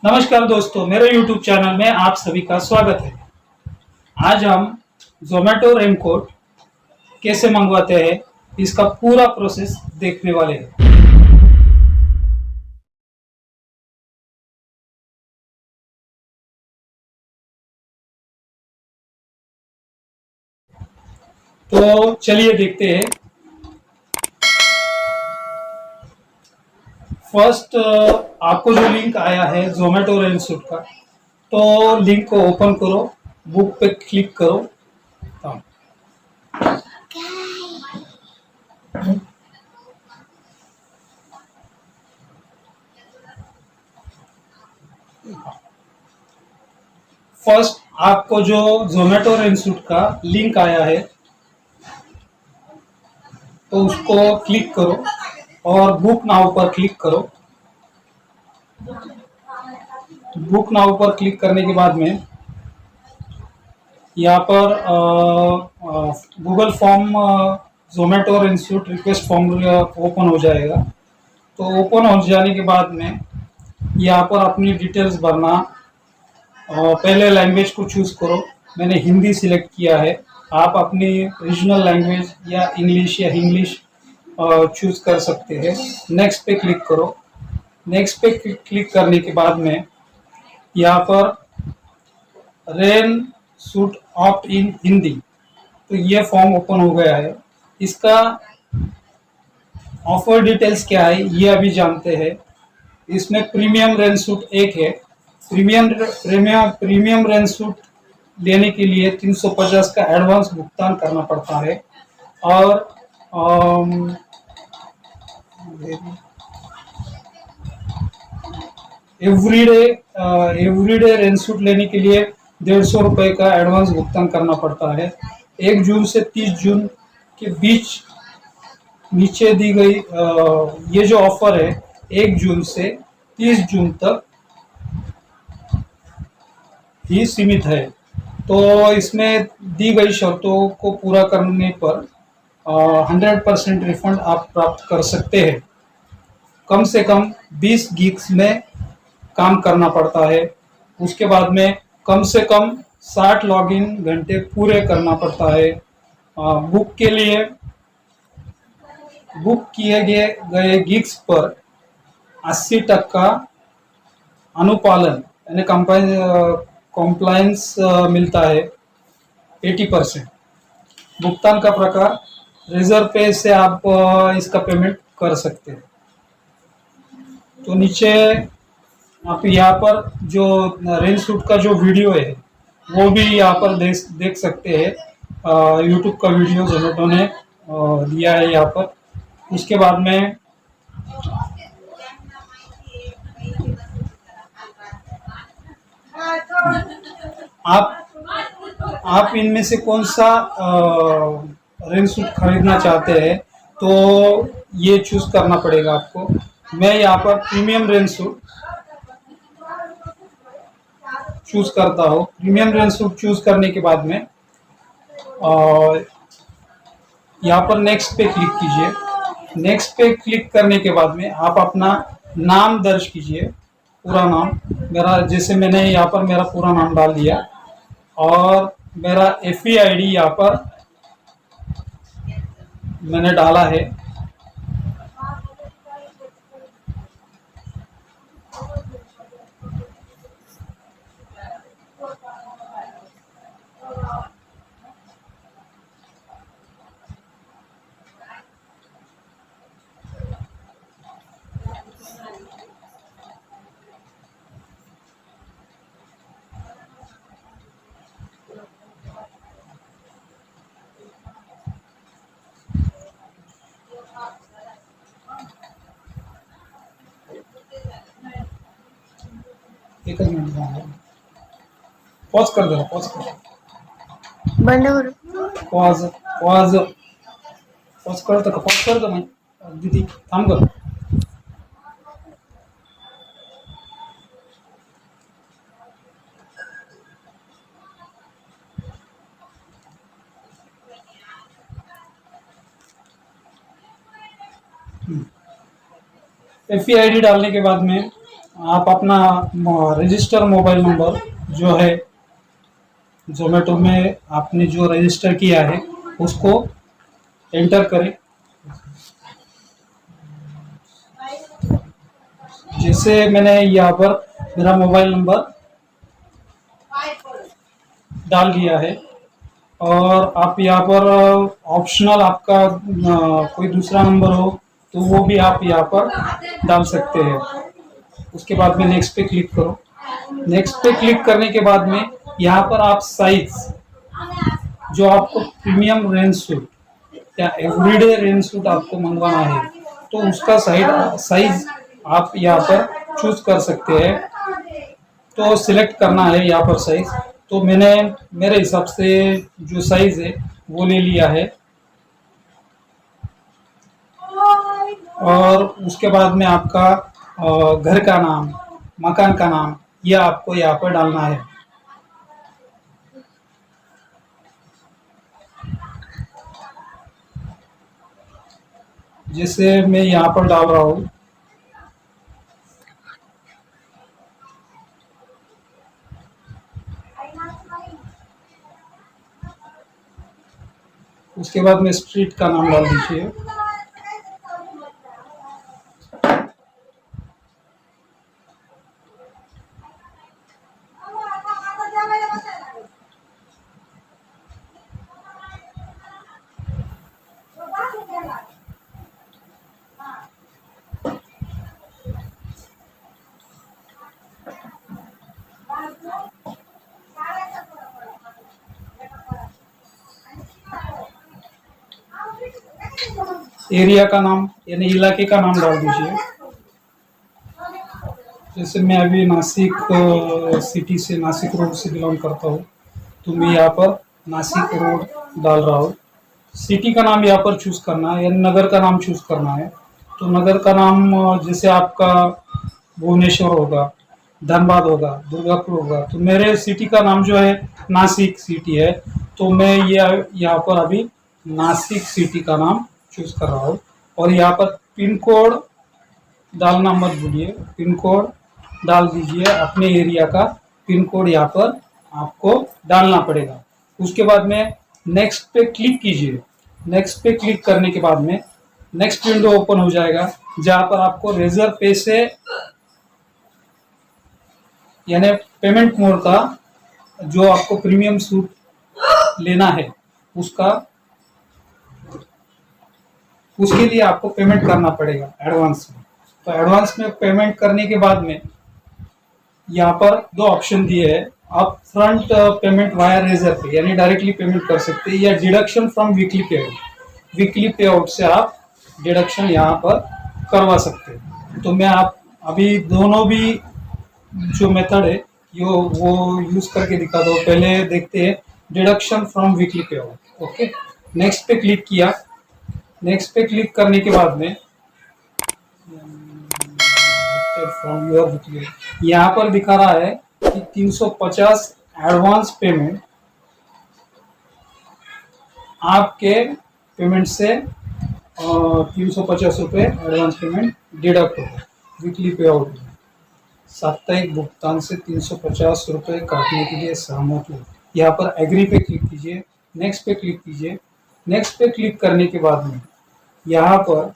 नमस्कार दोस्तों, मेरे YouTube चैनल में आप सभी का स्वागत है। आज हम जोमेटो रेनकोट कैसे मंगवाते हैं इसका पूरा प्रोसेस देखने वाले हैं। तो चलिए देखते हैं। फर्स्ट आपको जो लिंक आया है जोमेटो रेनसूट का, तो लिंक को ओपन करो, बुक पे क्लिक करो। हाँ। फर्स्ट आपको जो जोमेटो रेनसूट का लिंक आया है तो उसको क्लिक करो और बुक नाउ पर क्लिक करो। बुक नाउ पर क्लिक करने के बाद में यहाँ पर Google form Zomato institute request form open हो जाएगा। तो ओपन हो जाने के बाद में यहाँ पर अपनी डिटेल्स भरना। पहले लैंग्वेज को चूज करो, मैंने हिंदी सिलेक्ट किया है। आप अपनी रीजनल लैंग्वेज या इंग्लिश चूज कर सकते हैं। नेक्स्ट पे क्लिक करो। नेक्स्ट पे क्लिक करने के बाद में यहाँ पर रेन सूट ऑप्ट इन हिंदी, तो ये फॉर्म ओपन हो गया है। इसका ऑफर डिटेल्स क्या है ये अभी जानते हैं। इसमें प्रीमियम रेन सूट एक है। प्रीमियम रेन सूट लेने के लिए 350 का एडवांस भुगतान करना पड़ता है और एवरीडे रेन सूट लेने के लिए 150 रुपए का एडवांस भुगतान करना पड़ता है। 1 जून से 30 जून के बीच नीचे दी गई ये जो ऑफर है 1 जून से 30 जून तक ही सीमित है। तो इसमें दी गई शर्तों को पूरा करने पर 100% रिफंड आप प्राप्त कर सकते हैं। कम से कम 20 गिग्स में काम करना पड़ता है। उसके बाद में कम से कम 60 लॉगिन घंटे पूरे करना पड़ता है। बुक किए गए गिग्स पर 80% अनुपालन यानी कॉम्प्लायंस मिलता है। 80%। भुगतान का प्रकार रिजर्व पे से आप इसका पेमेंट कर सकते हैं। तो नीचे आप यहाँ पर जो रेन सूट का जो वीडियो है वो भी यहाँ पर देख सकते हैं। यूट्यूब का वीडियो जोमेटो ने दिया है यहाँ पर। उसके बाद में आप इनमें से कौन सा रेन सूट खरीदना चाहते हैं तो ये चूज करना पड़ेगा आपको। मैं यहाँ पर प्रीमियम रेन सूट चूज करता हूँ। प्रीमियम रेन सूट चूज करने के बाद में यहाँ पर नेक्स्ट पे क्लिक कीजिए। नेक्स्ट पे क्लिक करने के बाद में आप अपना नाम दर्ज कीजिए, पूरा नाम। मेरा जैसे मैंने यहाँ पर मेरा पूरा नाम डाल दिया और मेरा FEID यहाँ पर मैंने डाला है। एक मिनट पॉज कर दो, पॉज कर बंद करो। पॉज पॉज पॉज करतो का? पॉज करतो मी दीदी, थांब कर। FEID डालने के बाद में आप अपना रजिस्टर मोबाइल नंबर जो है जोमेटो में आपने जो रजिस्टर किया है उसको एंटर करें। जैसे मैंने यहाँ पर मेरा मोबाइल नंबर डाल दिया है और आप यहाँ पर ऑप्शनल आपका कोई दूसरा नंबर हो तो वो भी आप यहाँ पर डाल सकते हैं। उसके बाद में नेक्स्ट पे क्लिक करो। नेक्स्ट पे क्लिक करने के बाद में यहाँ पर आप साइज जो आपको प्रीमियम रेंज सूट या एवरीडे रेंज सूट आपको मंगवाना है तो उसका साइज आप यहाँ पर चूज कर सकते हैं। तो सिलेक्ट करना है यहाँ पर साइज। तो मैंने मेरे हिसाब से जो साइज है वो ले लिया है और उसके बाद में आपका घर का नाम, मकान का नाम ये आपको यहाँ पर डालना है। जैसे मैं यहाँ पर डाल रहा हूँ। उसके बाद में स्ट्रीट का नाम डाल दीजिए। एरिया का नाम यानी इलाके का नाम डाल दीजिए। जैसे मैं अभी नासिक सिटी से, नासिक रोड से बिलोंग करता हूँ तो मैं यहाँ पर नासिक रोड डाल रहा हूँ। सिटी का नाम यहाँ पर चूज करना है यानी नगर का नाम चूज करना है। तो नगर का नाम जैसे आपका भुवनेश्वर होगा, धनबाद होगा, दुर्गापुर होगा। तो मेरे सिटी का नाम जो है नासिक सिटी है तो मैं ये यहाँ पर अभी नासिक सिटी का नाम चूज कर रहा हूँ। और यहाँ पर पिन कोड डालना मत भूलिए, पिन कोड डाल दीजिए। अपने एरिया का पिन कोड यहाँ पर आपको डालना पड़ेगा। उसके बाद में नेक्स्ट पे क्लिक कीजिए। नेक्स्ट पे क्लिक करने के बाद में नेक्स्ट विंडो ओपन हो जाएगा जहाँ पर आपको रेजर पे से यानी पेमेंट मोड का जो आपको प्रीमियम सूट लेना है उसके लिए आपको पेमेंट करना पड़ेगा एडवांस में। तो एडवांस में पेमेंट करने के बाद में यहाँ पर दो ऑप्शन दिए हैं। आप फ्रंट पेमेंट वाया रेजर पे यानी डायरेक्टली पेमेंट कर सकते हैं या डिडक्शन फ्रॉम वीकली पे आउट। वीकली पे आउट से आप डिडक्शन यहाँ पर करवा सकते हैं। तो मैं आप अभी दोनों भी जो मेथड है वो यूज करके दिखा दो। पहले देखते हैं डिडक्शन फ्रॉम वीकली पे आउट। ओके, नेक्स्ट पे क्लिक किया। नेक्स्ट पे क्लिक करने के बाद में फ्रॉम योर वीकली यहाँ पर दिखा रहा है कि 350 एडवांस पेमेंट आपके पेमेंट से 350 रुपये एडवांस पेमेंट डिडक्ट होगा वीकली पे आउट में। साप्ताहिक भुगतान से 350 रुपये काटने के लिए सहमत हो। यहाँ पर एग्री पे क्लिक कीजिए। नेक्स्ट पे क्लिक कीजिए। नेक्स्ट पे क्लिक करने के बाद में यहाँ पर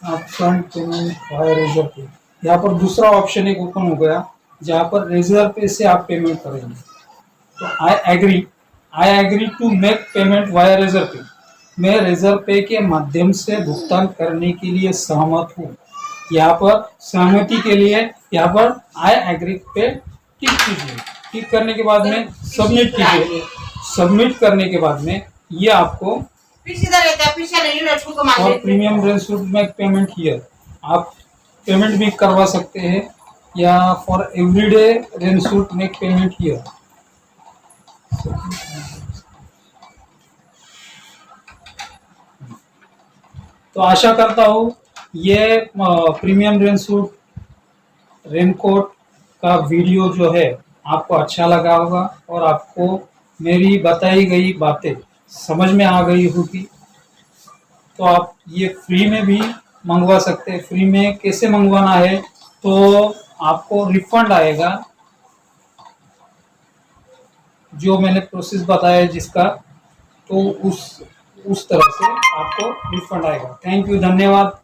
आप फ्रंट पेमेंट वाया रेजर पे, यहाँ पर दूसरा ऑप्शन एक ओपन हो गया जहाँ पर रेजर पे से आप पेमेंट करेंगे। तो I agree to make payment via Razorpay. मैं रेजर पे के माध्यम से भुगतान करने के लिए सहमत हूँ। यहाँ पर सहमति के लिए यहाँ पर आई एग्री पे टिक कीजिए। टिक करने के बाद में सबमिट कीजिए। सबमिट करने के बाद में ये आपको और प्रीमियम रेंज सूट में पेमेंट हियर आप पेमेंट भी करवा सकते हैं या फॉर एवरीडे रेंज सूट में पेमेंट हियर। तो आशा करता हूँ ये प्रीमियम रेंज सूट रेनकोट का वीडियो जो है आपको अच्छा लगा होगा और आपको मेरी बताई गई बातें समझ में आ गई होगी। तो आप ये फ्री में भी मंगवा सकते हैं। फ्री में कैसे मंगवाना है, तो आपको रिफंड आएगा, जो मैंने प्रोसेस बताया है जिसका, तो उस तरह से आपको रिफंड आएगा। थैंक यू, धन्यवाद।